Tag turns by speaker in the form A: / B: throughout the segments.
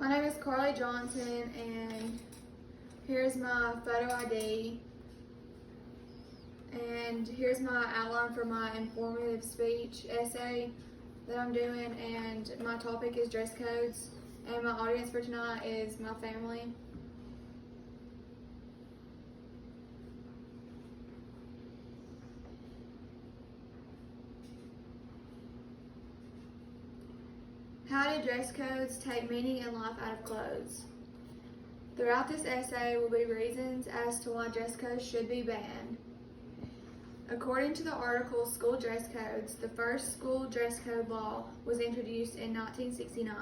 A: My name is Carly Johnson, and here's my photo ID, and here's my outline for my informative speech essay that I'm doing, and my topic is dress codes, and my audience for tonight is my family. How do dress codes take meaning and life out of clothes? Throughout this essay will be reasons as to why dress codes should be banned. According to the article School Dress Codes, the first school dress code law was introduced in 1969.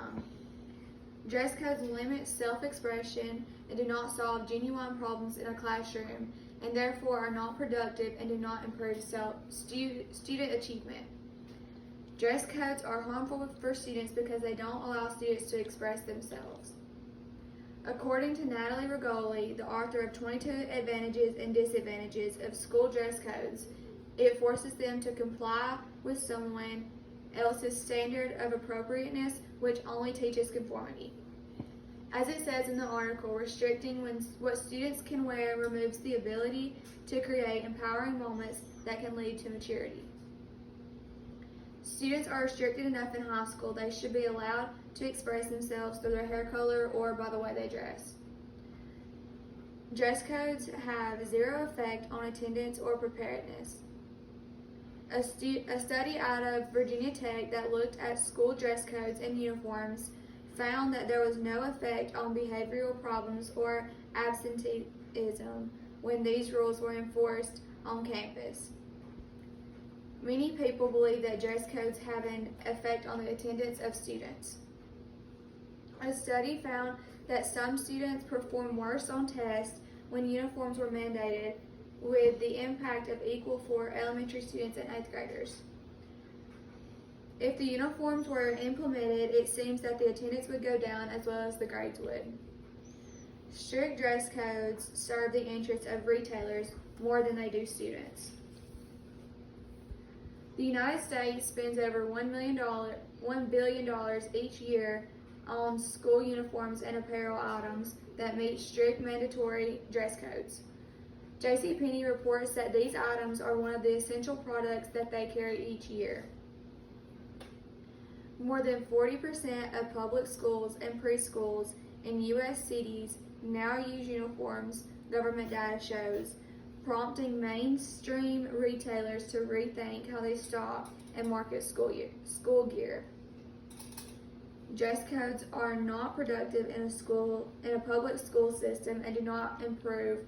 A: Dress codes limit self-expression and do not solve genuine problems in a classroom, and therefore are not productive and do not improve student achievement. Dress codes are harmful for students because they don't allow students to express themselves. According to Natalie Regoli, the author of 22 Advantages and Disadvantages of School Dress Codes, it forces them to comply with someone else's standard of appropriateness, which only teaches conformity. As it says in the article, restricting what students can wear removes the ability to create empowering moments that can lead to maturity. Students are restricted enough in high school, they should be allowed to express themselves through their hair color or by the way they dress. Dress codes have zero effect on attendance or preparedness. A study out of Virginia Tech that looked at school dress codes and uniforms found that there was no effect on behavioral problems or absenteeism when these rules were enforced on campus. Many people believe that dress codes have an effect on the attendance of students. A study found that some students performed worse on tests when uniforms were mandated, with the impact of equal for elementary students and 8th graders. If the uniforms were implemented, it seems that the attendance would go down as well as the grades would. Strict dress codes serve the interests of retailers more than they do students. The United States spends over $1 billion each year on school uniforms and apparel items that meet strict mandatory dress codes. JCPenney reports that these items are one of the essential products that they carry each year. More than 40% of public schools and preschools in U.S. cities now use uniforms, government data shows, prompting mainstream retailers to rethink how they stock and market school gear. Dress codes are not productive in a public school system and do not improve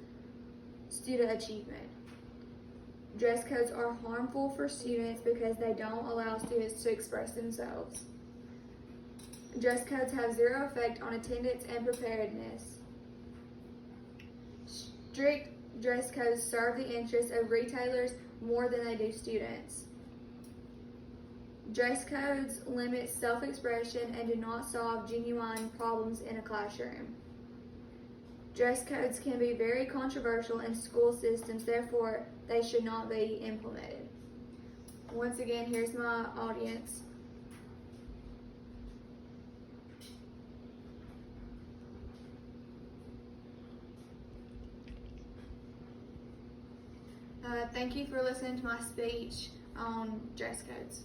A: student achievement. Dress codes are harmful for students because they don't allow students to express themselves. Dress codes have zero effect on attendance and preparedness. Strict dress codes serve the interests of retailers more than they do students. Dress codes limit self-expression and do not solve genuine problems in a classroom. Dress codes can be very controversial in school systems, therefore they should not be implemented. Once again, here's my audience. Thank you for listening to my speech on dress codes.